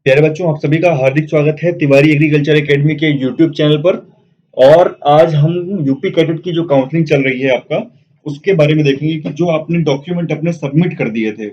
प्यारे बच्चों, आप सभी का हार्दिक स्वागत है तिवारी एग्रीकल्चर एकेडमी के यूट्यूब चैनल पर। और आज हम यूपी कैडेट की जो काउंसलिंग चल रही है आपका, उसके बारे में देखेंगे कि जो आपने डॉक्यूमेंट अपने सबमिट कर दिए थे,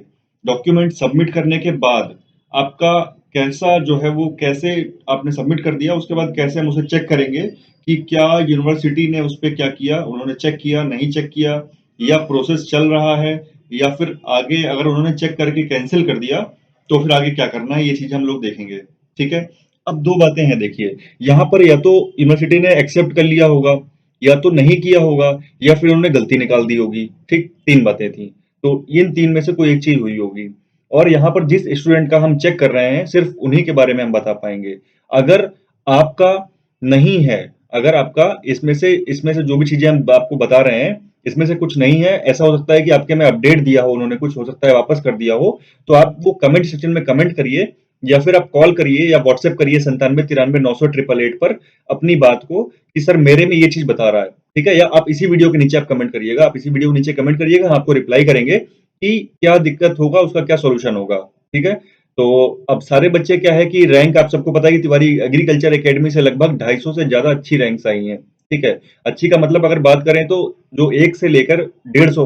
डॉक्यूमेंट सबमिट करने के बाद आपका कैसा जो है वो कैसे आपने सबमिट कर दिया, उसके बाद कैसे हम उसे चेक करेंगे कि क्या यूनिवर्सिटी ने उस पर क्या किया, उन्होंने चेक किया, नहीं चेक किया, या प्रोसेस चल रहा है, या फिर आगे अगर उन्होंने चेक करके कैंसिल कर दिया तो फिर आगे क्या करना है, ये चीज हम लोग देखेंगे। ठीक है। अब दो बातें हैं, देखिए, यहाँ पर या तो यूनिवर्सिटी ने एक्सेप्ट कर लिया होगा, या तो नहीं किया होगा, या फिर उन्होंने गलती निकाल दी होगी। ठीक, तीन बातें थी। तो इन तीन में से कोई एक चीज हुई होगी। और यहाँ पर जिस स्टूडेंट का हम चेक कर रहे हैं, सिर्फ उन्हीं के बारे में हम बता पाएंगे। अगर आपका नहीं है, अगर आपका इसमें से जो भी चीजें हम आपको बता रहे हैं, इसमें से कुछ नहीं है, ऐसा हो सकता है कि आपके में अपडेट दिया हो उन्होंने, कुछ हो सकता है वापस कर दिया हो, तो आप वो कमेंट सेक्शन में कमेंट करिए, या फिर आप कॉल करिए या व्हाट्सएप करिए 9793 900 888 पर अपनी बात को, कि सर मेरे में ये चीज बता रहा है। ठीक है, या आप इसी वीडियो के नीचे आप कमेंट करिएगा, आप इसी वीडियो के नीचे कमेंट करिएगा, हम आपको रिप्लाई करेंगे कि क्या दिक्कत होगा, उसका क्या सोल्यूशन होगा। ठीक है। तो अब सारे बच्चे क्या है कि रैंक आप सबको पता है कि तिवारी एग्रीकल्चर एकेडमी से लगभग 250 से ज्यादा अच्छी रैंक्स आई हैं। ठीक है। अच्छी का मतलब अगर बात करें तो जो 1 से लेकर 150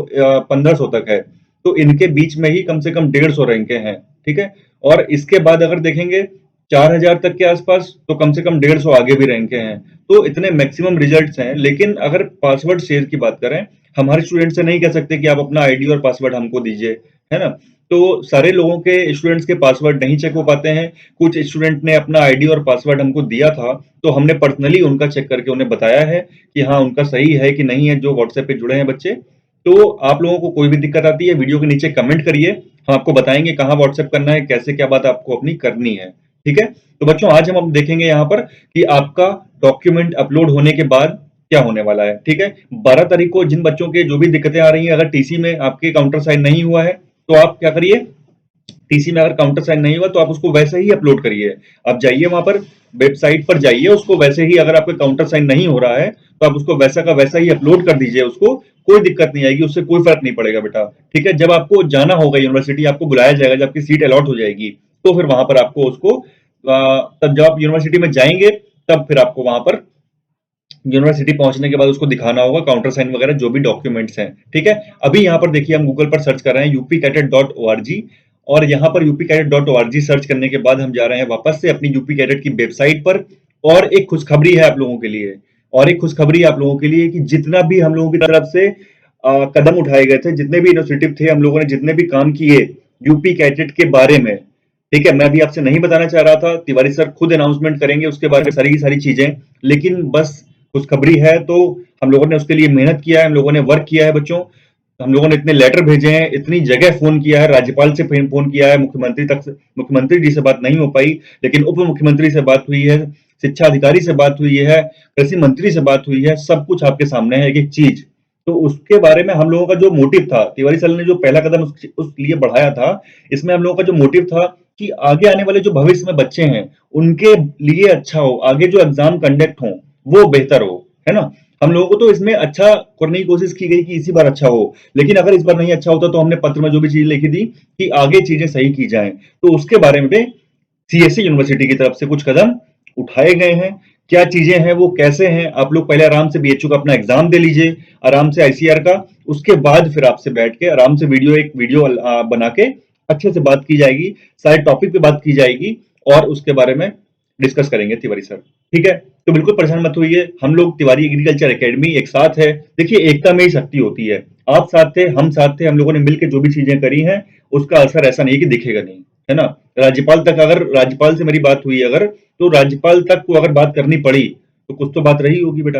1500 तक है, तो इनके बीच में ही कम से कम 150 रैंके हैं। ठीक है। और इसके बाद अगर देखेंगे 4000 तक के आसपास, तो कम से कम 150 आगे भी रैंके हैं। तो इतने मैक्सिमम रिजल्ट्स हैं। लेकिन अगर पासवर्ड शेयर की बात करें, हमारे स्टूडेंट से नहीं कह सकते कि आप अपना आईडी और पासवर्ड हमको दीजिए, है ना। तो सारे लोगों के स्टूडेंट्स के पासवर्ड नहीं चेक हो पाते हैं। कुछ स्टूडेंट ने अपना आईडी और पासवर्ड हमको दिया था, तो हमने पर्सनली उनका चेक करके उन्हें बताया है कि हाँ उनका सही है कि नहीं है, जो व्हाट्सएप पे जुड़े हैं बच्चे। तो आप लोगों को कोई भी दिक्कत आती है, वीडियो के नीचे कमेंट करिए, हम आपको बताएंगे कहाँ व्हाट्सएप करना है, कैसे क्या बात आपको अपनी करनी है। ठीक है। तो बच्चों, आज हम देखेंगे यहाँ पर कि आपका डॉक्यूमेंट अपलोड होने के बाद क्या होने वाला है। ठीक है। 12 तारीख को जिन बच्चों के जो भी दिक्कतें आ रही हैं, अगर टीसी में आपके काउंटर साइन नहीं हुआ है, तो आप क्या करिए, टीसी में अगर काउंटर साइन नहीं हुआ तो आप उसको वैसे ही अपलोड करिए। आप जाइए वहां पर, वेबसाइट पर जाइए, उसको वैसे ही, अगर आपका काउंटर साइन नहीं हो रहा है तो आप उसको वैसा का वैसा ही अपलोड कर दीजिए। उसको कोई दिक्कत नहीं आएगी, उससे कोई फर्क नहीं पड़ेगा बेटा। ठीक है। जब आपको जाना होगा यूनिवर्सिटी, आपको बुलाया जाएगा, जब आपकी सीट अलॉट हो जाएगी, तो फिर वहां पर आपको उसको तब जब आप यूनिवर्सिटी में जाएंगे, तब फिर आपको वहां पर यूनिवर्सिटी पहुंचने के बाद उसको दिखाना होगा काउंटर साइन वगैरह जो भी डॉक्यूमेंट्स हैं। ठीक है। अभी यहाँ पर देखिए, हम गूगल पर सर्च कर रहे हैं upcadet.org, और यहाँ पर upcadet.org सर्च करने के बाद हम जा रहे हैं वापस से अपनी यूपी कैडेट की वेबसाइट पर। और एक खुशखबरी है आप लोगों के लिए, और एक खुशखबरी आप लोगों के लिए कि जितना भी हम लोगों की तरफ से कदम उठाए गए थे, जितने भी इनिशिएटिव थे, हम लोगों ने जितने भी काम किए यूपी कैडेट के बारे में, ठीक है, मैं अभी आपसे नहीं बताना चाह रहा था, तिवारी सर खुद अनाउंसमेंट करेंगे उसके बारे में सारी की सारी चीजें। लेकिन बस खुशखबरी है, तो हम लोगों ने उसके लिए मेहनत किया है, हम लोगों ने वर्क किया है बच्चों। हम लोगों ने इतने लेटर भेजे हैं, इतनी जगह फोन किया है, राज्यपाल से फोन किया है, मुख्यमंत्री तक से, मुख्यमंत्री जी से बात नहीं हो पाई, लेकिन उप मुख्यमंत्री से बात हुई है, शिक्षा अधिकारी से बात हुई है, कृषि मंत्री से बात हुई है, सब कुछ आपके सामने है, एक एक चीज। तो उसके बारे में हम लोगों का जो मोटिव था, तिवारी सर ने जो पहला कदम उस लिए बढ़ाया था, इसमें हम लोगों का जो मोटिव था कि आगे आने वाले जो भविष्य में बच्चे हैं, उनके लिए अच्छा हो, आगे जो एग्जाम कंडक्ट हो वो बेहतर हो, है ना। हम लोगों को तो इसमें अच्छा करने की कोशिश की गई कि इसी बार अच्छा हो, लेकिन अगर इस बार नहीं अच्छा होता तो हमने पत्र में जो भी चीज लिखी थी कि आगे चीजें सही की जाएं, तो उसके बारे में सीएससी यूनिवर्सिटी की तरफ से कुछ कदम उठाए गए हैं। क्या चीजें हैं वो, कैसे हैं, आप लोग पहले आराम से बीएचयू का अपना एग्जाम दे लीजिए, आराम से आईसीआर का, उसके बाद फिर आपसे बैठ के आराम से एक वीडियो बना के अच्छे से बात की जाएगी, सारे टॉपिक पे बात की जाएगी, और उसके बारे में डिस्कस करेंगे तिवारी सर। ठीक है। तो बिल्कुल परेशान मत होइए, हम लोग तिवारी एग्रीकल्चर एकेडमी एक साथ है। देखिए, एकता में ही शक्ति होती है। आप साथ थे, हम साथ थे, हम लोगों ने मिलकर जो भी चीजें करी हैं, उसका असर ऐसा नहीं कि दिखेगा नहीं, है ना। राज्यपाल तक, अगर राज्यपाल से मेरी बात हुई अगर, तो राज्यपाल तक को अगर बात करनी पड़ी तो कुछ तो बात रही होगी बेटा,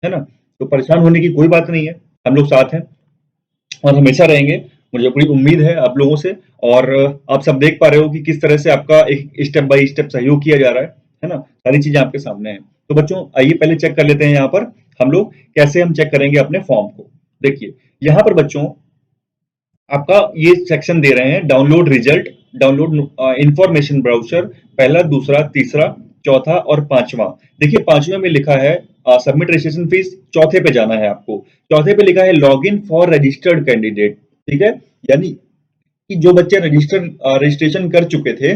है ना। तो परेशान होने की कोई बात नहीं है, हम लोग साथ हैं और हमेशा रहेंगे। मुझे पूरी उम्मीद है आप लोगों से। और आप सब देख पा रहे हो कि किस तरह से आपका एक स्टेप बाय स्टेप सहयोग किया जा रहा है ना। सारी चीजें आपके सामने हैं। तो बच्चों, आइए पहले चेक कर लेते हैं यहाँ पर हम लोग कैसे हम चेक करेंगे अपने फॉर्म को। देखिए, यहाँ पर बच्चों आपका ये सेक्शन दे रहे हैं, download result, download information browser, पहला, दूसरा, तीसरा, चौथा और पांचवा। देखिए, पांचवे में लिखा है सबमिट रजिस्ट्रेशन फीस, चौथे पे जाना है आपको। चौथे पे लिखा है log in for registered candidate. ठीक है। यानी कि जो बच्चे रजिस्ट्रेशन कर चुके थे,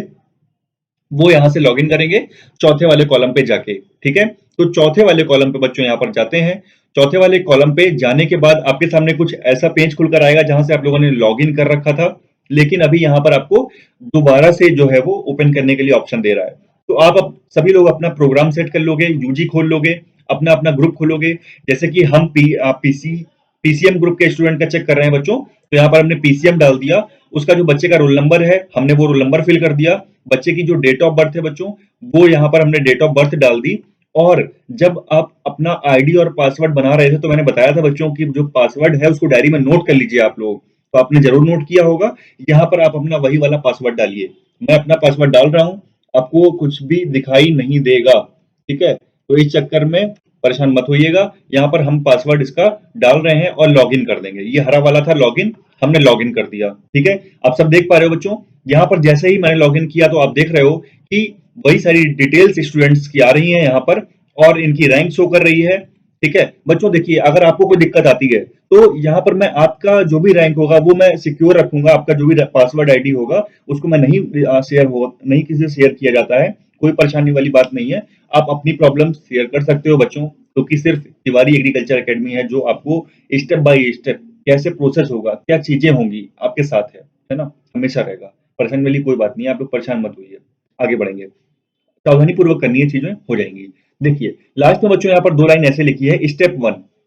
वो यहाँ से लॉगिन करेंगे चौथे वाले कॉलम पे जाके। ठीक है, तो चौथे वाले कॉलम पे बच्चों यहाँ पर जाते हैं। चौथे वाले कॉलम पे जाने के बाद आपके सामने कुछ ऐसा पेज खुलकर आएगा जहां से आप लोगों ने लॉगिन कर रखा था, लेकिन अभी यहाँ पर आपको दोबारा से जो है वो ओपन करने के लिए ऑप्शन दे रहा है। तो आप अब सभी लोग अपना प्रोग्राम सेट कर लोगे, यूजी खोल लोगे, अपना अपना ग्रुप खोलोगे। जैसे कि हम पीसीएम ग्रुप के स्टूडेंट का चेक कर रहे हैं बच्चों, तो यहाँ पर हमने पीसीएम डाल दिया। उसका जो बच्चे का रोल नंबर है हमने वो रोल नंबर फिल कर दिया। बच्चे की जो डेट ऑफ बर्थ है बच्चों, वो यहाँ पर हमने डेट ऑफ बर्थ डाल दी। और जब आप अपना आईडी और पासवर्ड बना रहे थे तो मैंने बताया था बच्चों की जो पासवर्ड है उसको डायरी में नोट कर लीजिए आप लोग। तो आपने जरूर नोट किया होगा। यहाँ पर आप अपना वही वाला पासवर्ड डालिए। मैं अपना पासवर्ड डाल रहा हूँ, आपको कुछ भी दिखाई नहीं देगा। ठीक है, तो इस चक्कर में परेशान मत होइएगा। यहाँ पर हम पासवर्ड इसका डाल रहे हैं और लॉगिन कर देंगे। ये हरा वाला था लॉगिन, हमने लॉगिन कर दिया। ठीक है, आप सब देख पा रहे हो बच्चों। यहाँ पर जैसे ही मैंने लॉगिन किया तो आप देख रहे हो कि वही सारी डिटेल्स स्टूडेंट्स की आ रही हैं यहाँ पर, और इनकी रैंक शो कर रही है। ठीक है बच्चों, देखिए अगर आपको कोई दिक्कत आती है तो यहाँ पर मैं आपका जो भी रैंक होगा वो मैं सिक्योर रखूंगा। आपका जो भी पासवर्ड आईडी होगा उसको मैं नहीं किसी से शेयर किया जाता है। कोई परेशानी वाली बात नहीं है। आप अपनी प्रॉब्लम शेयर कर सकते हो बच्चों, क्योंकि सिर्फ तिवारी एग्रीकल्चर एकेडमी है जो आपको स्टेप बाय स्टेप कैसे प्रोसेस होगा, क्या चीजें होंगी, आपके साथ है ना, हमेशा रहेगा। परेशानी वाली कोई बात नहीं है, आप लोग परेशान मत होइए। आगे बढ़ेंगे, सावधानी पूर्वक करनी है, चीजें हो जाएंगी। देखिए लास्ट में बच्चों यहाँ पर दो लाइन ऐसे लिखी है,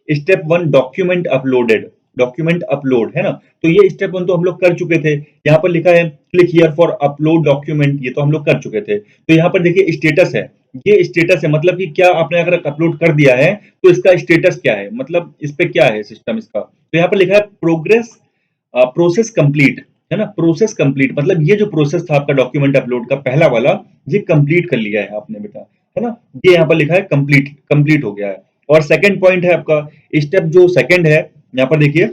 step one document uploaded, document upload है ना। तो ये स्टेप वन तो हम लोग कर चुके थे। यहाँ पर लिखा है click here for upload document, ये तो हम लोग कर चुके थे। तो यहाँ पर देखिए स्टेटस है, ये स्टेटस है, मतलब कि क्या आपने अगर अपलोड कर दिया है तो इसका स्टेटस क्या है, मतलब इस पे क्या है सिस्टम इसका। तो यहाँ पर लिखा है प्रोग्रेस, प्रोसेस कंप्लीट, है ना। प्रोसेस कंप्लीट मतलब ये जो प्रोसेस था आपका डॉक्यूमेंट अपलोड का पहला वाला, ये कंप्लीट कर लिया है आपने बेटा, है ना। ये यहाँ पर लिखा है कंप्लीट, कंप्लीट हो गया है। और सेकंड पॉइंट है आपका, स्टेप जो सेकंड है, यहाँ पर देखिए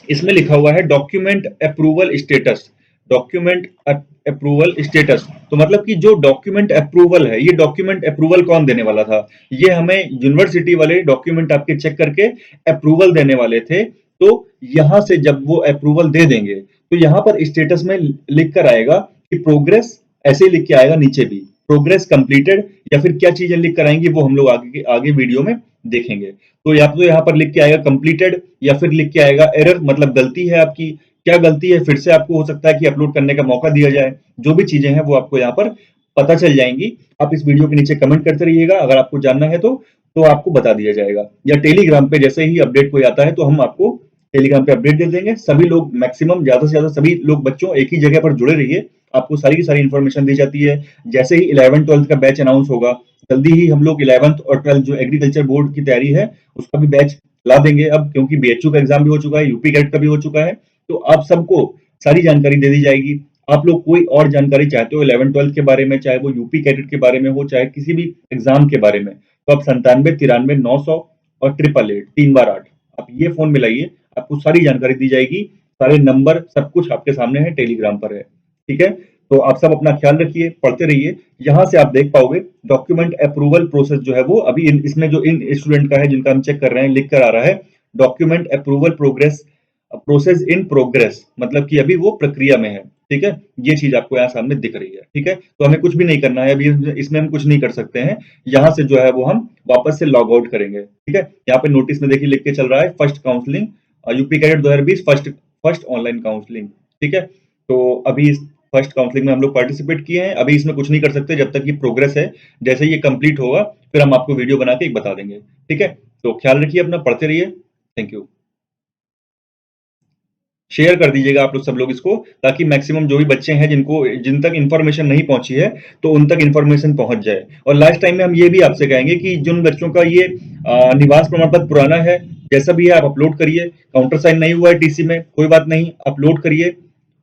इसमें लिखा हुआ है document approval status, document approval status. तो मतलब कि जो डॉक्यूमेंट अप्रूवल है, ये डॉक्यूमेंट अप्रूवल कौन देने वाला था, ये हमें यूनिवर्सिटी वाले डॉक्यूमेंट आपके चेक करके अप्रूवल देने वाले थे। तो यहां से जब वो अप्रूवल दे देंगे तो यहाँ पर स्टेटस में लिख कर आएगा कि प्रोग्रेस, ऐसे ही लिख के आएगा नीचे भी प्रोग्रेस कंप्लीटेड, या फिर क्या चीजें लिख कर आएंगी वो हम लोग आगे आगे वीडियो में देखेंगे। तो या तो यहाँ पर लिख के आएगा कंप्लीटेड, या फिर लिख के आएगा एरर, मतलब गलती है आपकी। क्या गलती है, फिर से आपको हो सकता है कि अपलोड करने का मौका दिया जाए। जो भी चीजें हैं वो आपको यहाँ पर पता चल जाएंगी। आप इस वीडियो के नीचे कमेंट करते रहिएगा, अगर आपको जानना है तो आपको बता दिया जाएगा। या टेलीग्राम पे जैसे ही अपडेट कोई आता है तो हम आपको टेलीग्राम पे अपडेट दे देंगे। सभी लोग मैक्सिमम ज्यादा से ज्यादा सभी लोग बच्चों एक ही जगह पर जुड़े रहिए, आपको सारी की सारी इन्फॉर्मेशन दी जाती है। जैसे ही 11th 12th का बैच अनाउंस होगा, जल्दी ही हम लोग 11th और 12th जो एग्रीकल्चर बोर्ड की तैयारी है उसका भी बैच ला देंगे अब, क्योंकि बीएचयू का एग्जाम भी हो चुका है, यूपी कैट का भी हो चुका है। तो आप सबको सारी जानकारी दे दी जाएगी। आप लोग कोई और जानकारी चाहते हो 11th 12th के बारे में, चाहे वो यूपी कैडेट के बारे में हो, चाहे किसी भी एग्जाम के बारे में, तो आप 97 93 900 और 888 3 बार 8 आप ये फोन मिलाइए, आपको सारी जानकारी दी जाएगी। सारे नंबर सब कुछ आपके सामने है, टेलीग्राम पर है। ठीक है, तो आप सब अपना ख्याल रखिए, पढ़ते रहिए। यहाँ से आप देख पाओगे डॉक्यूमेंट अप्रूवल प्रोसेस जो है वो अभी इसमें जो इन स्टूडेंट का है जिनका हम चेक कर रहे हैं, लिख कर आ रहा है document approval progress, process in progress, मतलब कि अभी वो प्रक्रिया में है। ठीक है, ये चीज आपको यहाँ सामने दिख रही है। ठीक है, तो हमें कुछ भी नहीं करना है अभी, इसमें हम कुछ नहीं कर सकते हैं। यहाँ से जो है वो हम वापस से लॉग आउट करेंगे। ठीक है, यहाँ पे नोटिस में देखिए लिख के चल रहा है first counselling UP cadet 2020 first first online counselling. ठीक है, तो अभी इस फर्स्ट काउंसलिंग में हम लोग पार्टिसिपेट किए हैं। अभी इसमें कुछ नहीं कर सकते जब तक ये प्रोग्रेस है। जैसे ये कंप्लीट होगा फिर हम आपको वीडियो बना के एक बता देंगे। ठीक है, तो ख्याल रखिए अपना, पढ़ते रहिए। Thank you. शेयर कर दीजिएगा आप लोग सब लोग इसको, ताकि मैक्सिमम जो भी बच्चे हैं जिनको जिन तक इन्फॉर्मेशन नहीं पहुंची है तो उन तक इन्फॉर्मेशन पहुंच जाए। और लास्ट टाइम में हम ये भी आपसे कहेंगे कि जिन बच्चों का ये निवास प्रमाण पत्र पुराना है, जैसा भी है आप अपलोड करिए। काउंटर साइन नहीं हुआ है टीसी में, कोई बात नहीं, अपलोड करिए।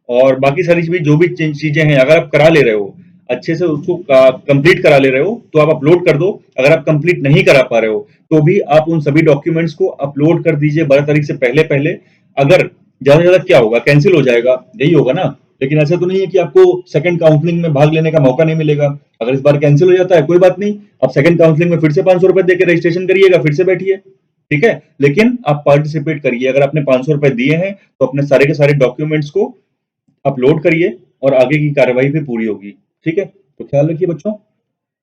और बाकी सारी भी जो भी चीजें हैं अगर आप करा ले रहे हो अच्छे से, उसको कंप्लीट करा ले रहे हो तो आप अपलोड कर दो। अगर आप कंप्लीट नहीं करा पा रहे हो तो भी आप उन सभी डॉक्यूमेंट्स को अपलोड कर दीजिए 12 तारीख से पहले पहले। अगर ज्यादा से ज्यादा क्या होगा, कैंसिल हो जाएगा, यही होगा ना। लेकिन ऐसा तो नहीं है कि आपको सेकंड काउंसलिंग में भाग लेने का मौका नहीं मिलेगा। अगर इस बार कैंसिल हो जाता है कोई बात नहीं, आप सेकंड काउंसलिंग में फिर से 500 रुपए देकर रजिस्ट्रेशन करिएगा, फिर से बैठिए। ठीक है, लेकिन आप पार्टिसिपेट करिए। अगर आपने 500 रुपए दिए हैं तो अपने सारे के सारे डॉक्यूमेंट्स को अपलोड करिए और आगे की कार्रवाई भी पूरी होगी। ठीक है, तो ख्याल रखिए बच्चों।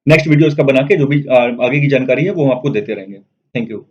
नेक्स्ट वीडियो इसका बना के जो भी आगे की जानकारी है वो हम आपको देते रहेंगे। Thank you.